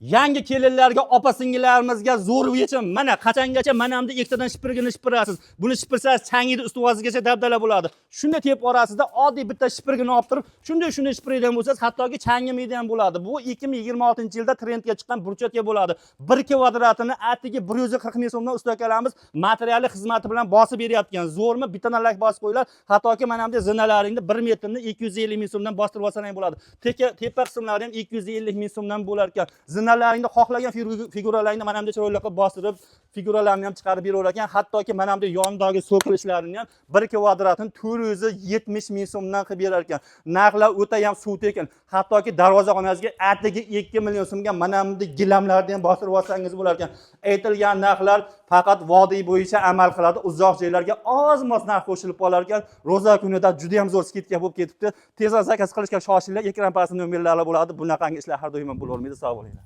Yangi kelinlarga, opa-singillarimizga zo'r yechim. Mana qachongacha manamda ikkitadan shipirgini shipirasiz. Buni shipirsangiz changida ustivozigacha dabdala bo'ladi. Shunda tep orasida oddiy bitta shipirgini olib turib, shunday shipiraydigan bo'lsangiz, hattoki changimaydi ham bo'ladi. Bu 2026-yilda trendga chiqqan burchakka bo'ladi. 1 kvadratini atigi 140 ming so'mdan usta akalarimiz materiali xizmati bilan bosib beryapti. Zo'rmi? Bittadan lak bosib qo'yinglar. Hattoki manamda zinalaringni 1 metrni 250 ming so'mdan bostirib olsangiz bo'ladi. Tepa qismlari ham 250 ming so'mdan bo'lar ekan. Zinalaringni xohlagan figuralaringni mana bunday chiroyli qilib bostirib, figuralarni ham chiqarib berar ekan. Hattoki mana bunday yonidagi so'kilishlarini ham 1 kvadratini 470 ming so'mdan qilib berar ekan. Narxlar o'ta ham suv tekin. Hattoki darvozaxonangizga atigi 2 million so'mga mana bunday gilamlarni ham bostirib olsangiz bo'lar ekan. Aytilgan narxlar faqat vodiy bo'yicha amal qiladi. Uzoq joylarga oz-moz narx qo'shilib qolar ekan. Ro'za kunida juda ham zo'r skidka bo'lib ketibdi. Tezroq zakaz qilishga shoshilinglar. Ekran pastida nomerlar bo'ladi. Bunaqangi ishlar har doim bo'lavermaydi. Sog' bo'linglar.